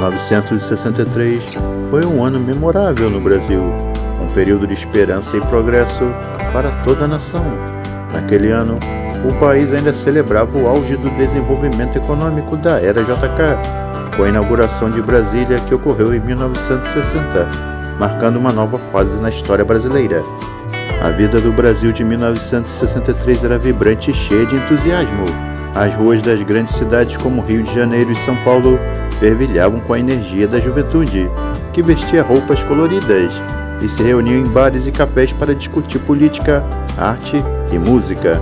1963 foi um ano memorável no Brasil, um período de esperança e progresso para toda a nação. Naquele ano, o país ainda celebrava o auge do desenvolvimento econômico da Era JK, com a inauguração de Brasília que ocorreu em 1960, marcando uma nova fase na história brasileira. A vida do Brasil de 1963 era vibrante e cheia de entusiasmo. As ruas das grandes cidades como Rio de Janeiro e São Paulo fervilhavam com a energia da juventude, que vestia roupas coloridas e se reuniam em bares e cafés para discutir política, arte e música.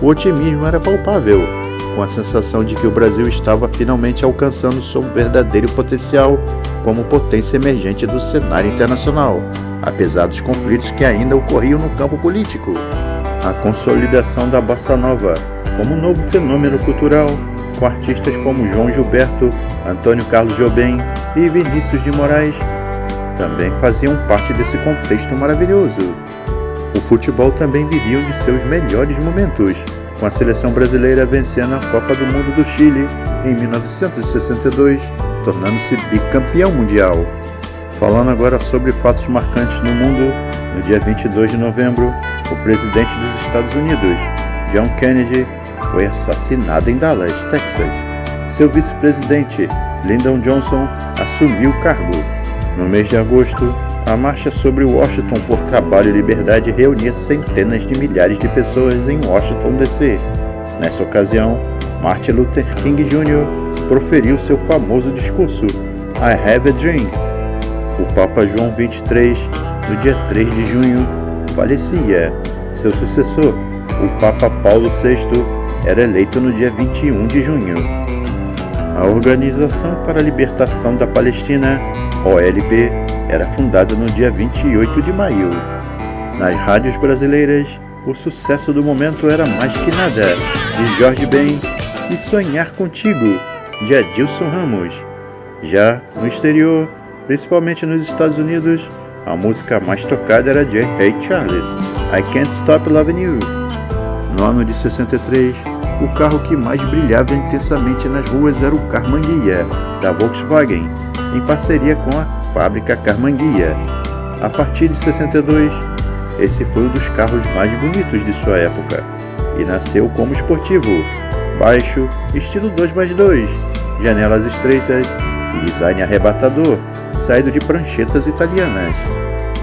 O otimismo era palpável, com a sensação de que o Brasil estava finalmente alcançando seu verdadeiro potencial como potência emergente do cenário internacional, apesar dos conflitos que ainda ocorriam no campo político. A consolidação da Bossa Nova como um novo fenômeno cultural, com artistas como João Gilberto, Antônio Carlos Jobim e Vinícius de Moraes, também faziam parte desse contexto maravilhoso. O futebol também vivia um de seus melhores momentos, com a seleção brasileira vencendo a Copa do Mundo do Chile em 1962, tornando-se bicampeão mundial. Falando agora sobre fatos marcantes no mundo, no dia 22 de novembro, o presidente dos Estados Unidos, John Kennedy, foi assassinado em Dallas, Texas. Seu vice-presidente, Lyndon Johnson, assumiu o cargo. No mês de agosto, a Marcha sobre Washington por Trabalho e Liberdade reunia centenas de milhares de pessoas em Washington, D.C. Nessa ocasião, Martin Luther King Jr. proferiu seu famoso discurso I Have a Dream. O Papa João XXIII, no dia 3 de junho, falecia. Seu sucessor, o Papa Paulo VI, era eleito no dia 21 de junho. A Organização para a Libertação da Palestina, OLP, era fundada no dia 28 de maio. Nas rádios brasileiras, o sucesso do momento era Mais Que Nada, de Jorge Ben, e Sonhar Contigo, de Adilson Ramos. Já no exterior, principalmente nos Estados Unidos, a música mais tocada era de Ray Charles, I Can't Stop Loving You. No ano de 63, o carro que mais brilhava intensamente nas ruas era o Carmanguia, da Volkswagen, em parceria com a fábrica Carmanguia. A partir de 62, esse foi um dos carros mais bonitos de sua época, e nasceu como esportivo, baixo, estilo 2x2, janelas estreitas e design arrebatador, saído de pranchetas italianas.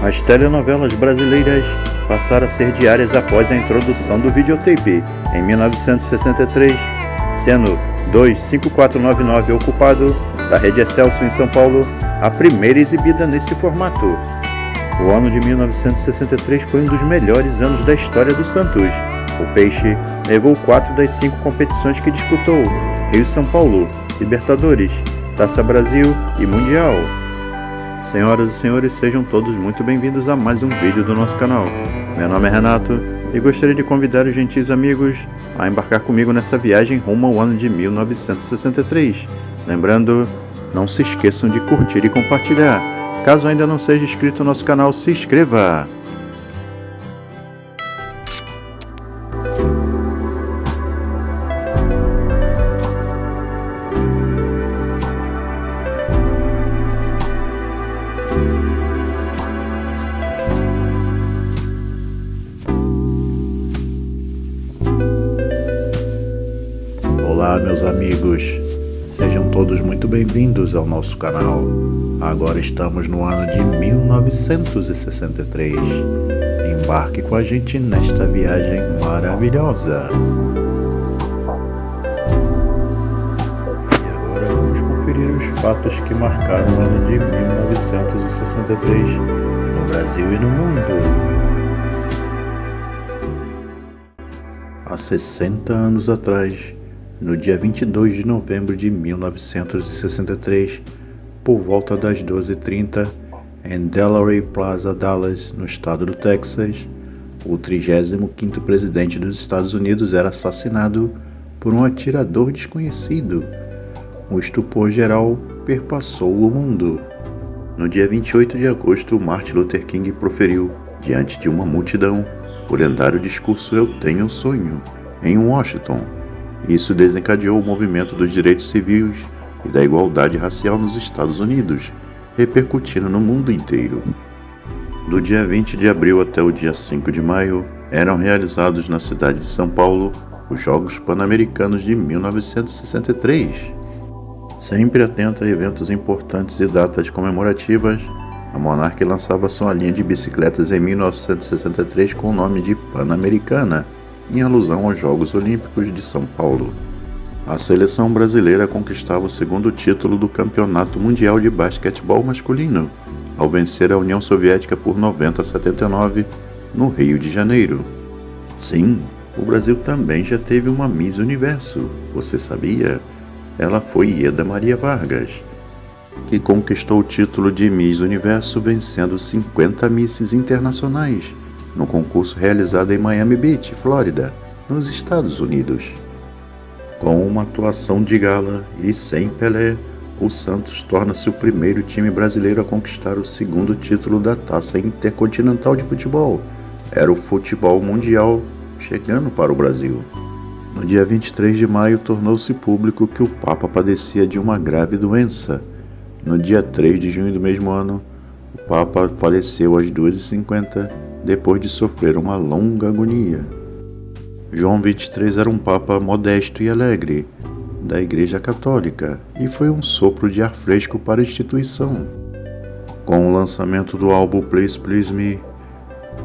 As telenovelas brasileiras passaram a ser diárias após a introdução do videotape, em 1963, sendo 25499 Ocupado, da Rede Excelsior em São Paulo, a primeira exibida nesse formato. O ano de 1963 foi um dos melhores anos da história do Santos. O Peixe levou 4 das 5 competições que disputou: Rio-São Paulo, Libertadores, Taça Brasil e Mundial. Senhoras e senhores, sejam todos muito bem-vindos a mais um vídeo do nosso canal. Meu nome é Renato e gostaria de convidar os gentis amigos a embarcar comigo nessa viagem rumo ao ano de 1963. Lembrando, não se esqueçam de curtir e compartilhar. Caso ainda não seja inscrito no nosso canal, se inscreva! Olá, meus amigos, sejam todos muito bem-vindos ao nosso canal. Agora estamos no ano de 1963. Embarque com a gente nesta viagem maravilhosa. E agora vamos conferir os fatos que marcaram o ano de 1963 no Brasil e no mundo. Há 60 anos atrás, no dia 22 de novembro de 1963, por volta das 12h30, em Delray Plaza, Dallas, no estado do Texas, o 35º presidente dos Estados Unidos era assassinado por um atirador desconhecido. O estupor geral perpassou o mundo. No dia 28 de agosto, Martin Luther King proferiu, diante de uma multidão, o lendário discurso Eu Tenho um Sonho, em Washington. Isso desencadeou o movimento dos direitos civis e da igualdade racial nos Estados Unidos, repercutindo no mundo inteiro. Do dia 20 de abril até o dia 5 de maio, eram realizados na cidade de São Paulo os Jogos Pan-Americanos de 1963. Sempre atenta a eventos importantes e datas comemorativas, a Monarch lançava sua linha de bicicletas em 1963 com o nome de Pan-Americana, em alusão aos Jogos Olímpicos de São Paulo. A seleção brasileira conquistava o segundo título do Campeonato Mundial de Basquetebol Masculino, ao vencer a União Soviética por 90-79 no Rio de Janeiro. Sim, o Brasil também já teve uma Miss Universo, você sabia? Ela foi Ieda Maria Vargas, que conquistou o título de Miss Universo vencendo 50 misses internacionais, no concurso realizado em Miami Beach, Flórida, nos Estados Unidos. Com uma atuação de gala e sem Pelé, o Santos torna-se o primeiro time brasileiro a conquistar o segundo título da Taça Intercontinental de Futebol. Era o futebol mundial chegando para o Brasil. No dia 23 de maio, tornou-se público que o Papa padecia de uma grave doença. No dia 3 de junho do mesmo ano, o Papa faleceu às 2h50, depois de sofrer uma longa agonia. João XXIII era um Papa modesto e alegre, da Igreja Católica, e foi um sopro de ar fresco para a instituição. Com o lançamento do álbum Please Please Me,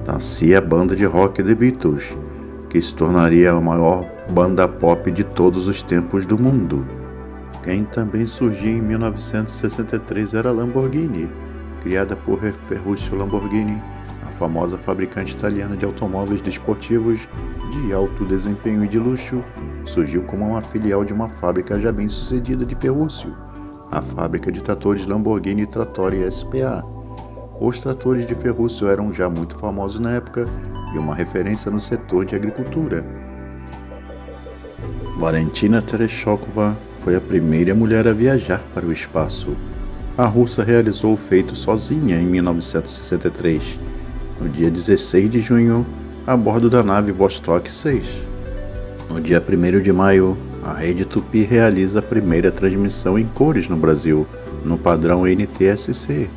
nascia a banda de rock The Beatles, que se tornaria a maior banda pop de todos os tempos do mundo. Quem também surgiu em 1963 era a Lamborghini, criada por Ferruccio Lamborghini, a famosa fabricante italiana de automóveis desportivos de alto desempenho e de luxo. Surgiu como uma filial de uma fábrica já bem sucedida de Ferruccio, a fábrica de tratores Lamborghini Trattori S.p.A. Os tratores de Ferruccio eram já muito famosos na época e uma referência no setor de agricultura. Valentina Tereshkova foi a primeira mulher a viajar para o espaço. A russa realizou o feito sozinha em 1963, no dia 16 de junho, a bordo da nave Vostok 6. No dia 1º de maio, a Rede Tupi realiza a primeira transmissão em cores no Brasil, no padrão NTSC.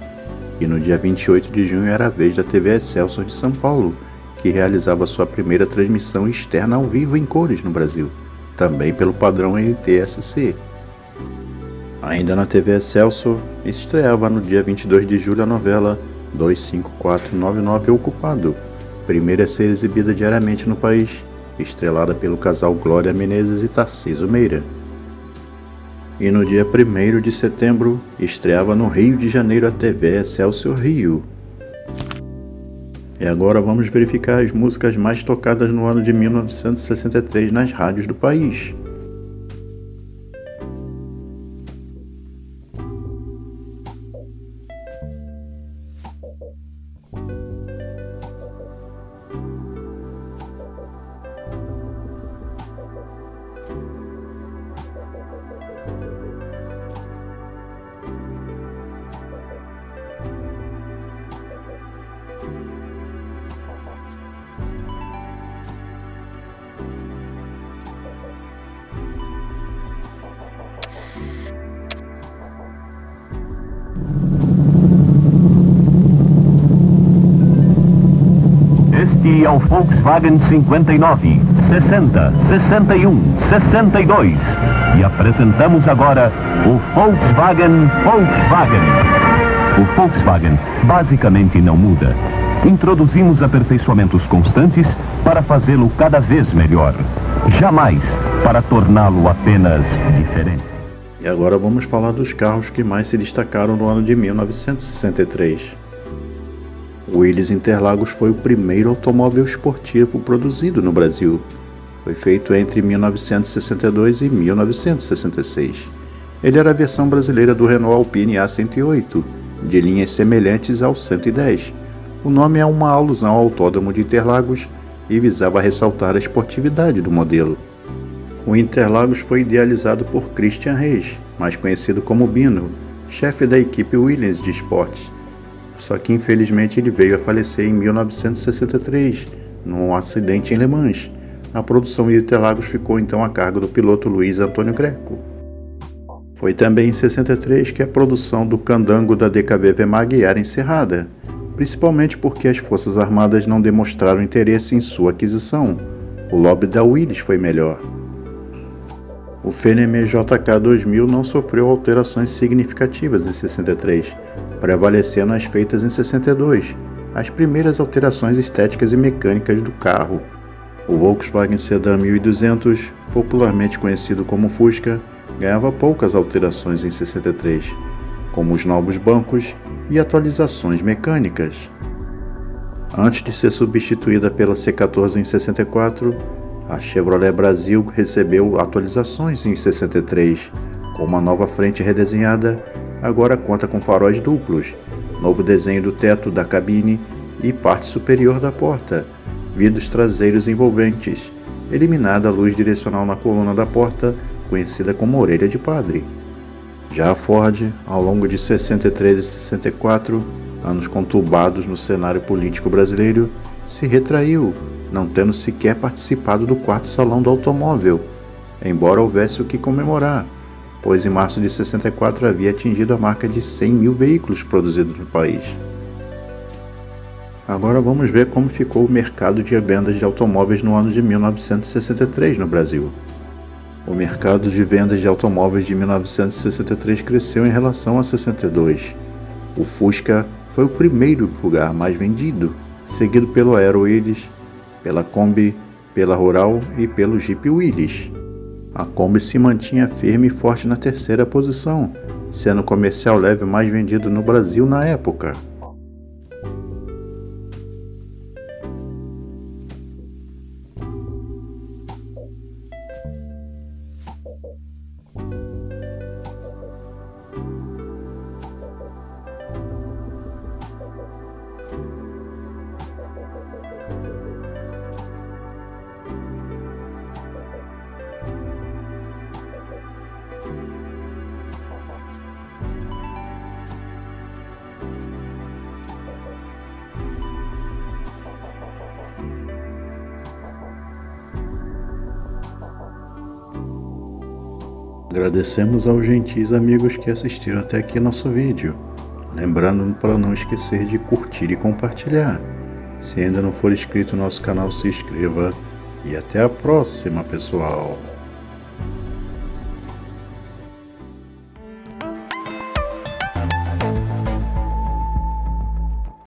E no dia 28 de junho era a vez da TV Excelsior de São Paulo, que realizava sua primeira transmissão externa ao vivo em cores no Brasil, também pelo padrão NTSC. Ainda na TV Excelsior, estreava no dia 22 de julho a novela 25499 Ocupado, primeira a ser exibida diariamente no país, estrelada pelo casal Glória Menezes e Tarcísio Meira. E no dia 1º de setembro, estreava no Rio de Janeiro a TV Excelsior Rio. E agora vamos verificar as músicas mais tocadas no ano de 1963 nas rádios do país. Este é o Volkswagen 59, 60, 61, 62 e apresentamos agora o Volkswagen. O Volkswagen basicamente não muda. Introduzimos aperfeiçoamentos constantes para fazê-lo cada vez melhor, jamais para torná-lo apenas diferente. E agora vamos falar dos carros que mais se destacaram no ano de 1963. O Willys Interlagos foi o primeiro automóvel esportivo produzido no Brasil. Foi feito entre 1962 e 1966. Ele era a versão brasileira do Renault Alpine A108, de linhas semelhantes ao 110. O nome é uma alusão ao Autódromo de Interlagos e visava ressaltar a esportividade do modelo. O Interlagos foi idealizado por Christian Reis, mais conhecido como Bino, chefe da equipe Williams de esportes. Só que infelizmente ele veio a falecer em 1963, num acidente em Le Mans. A produção de Interlagos ficou então a cargo do piloto Luiz Antônio Greco. Foi também em 63 que a produção do Candango da DKV Mag era encerrada, principalmente porque as Forças Armadas não demonstraram interesse em sua aquisição. O lobby da Willys foi melhor. O Fenneman JK-2000 não sofreu alterações significativas em 63, prevalecendo as feitas em 62, as primeiras alterações estéticas e mecânicas do carro. O Volkswagen Sedan 1200, popularmente conhecido como Fusca, ganhava poucas alterações em 63, como os novos bancos e atualizações mecânicas. Antes de ser substituída pela C14 em 64, a Chevrolet Brasil recebeu atualizações em 63, com uma nova frente redesenhada, agora conta com faróis duplos, novo desenho do teto da cabine e parte superior da porta, vidros traseiros envolventes, eliminada a luz direcional na coluna da porta, conhecida como orelha de padre. Já a Ford, ao longo de 63 e 64, anos conturbados no cenário político brasileiro, se retraiu, não tendo sequer participado do quarto salão do automóvel, embora houvesse o que comemorar, pois em março de 64 havia atingido a marca de 100 mil veículos produzidos no país. Agora vamos ver como ficou o mercado de vendas de automóveis no ano de 1963 no Brasil. O mercado de vendas de automóveis de 1963 cresceu em relação a 62. O Fusca foi o primeiro lugar mais vendido, seguido pelo Aero Willys, pela Kombi, pela Rural e pelo Jeep Willys. A Kombi se mantinha firme e forte na terceira posição, sendo o comercial leve mais vendido no Brasil na época. Agradecemos aos gentis amigos que assistiram até aqui nosso vídeo. Lembrando para não esquecer de curtir e compartilhar. Se ainda não for inscrito no nosso canal, se inscreva. E até a próxima, pessoal!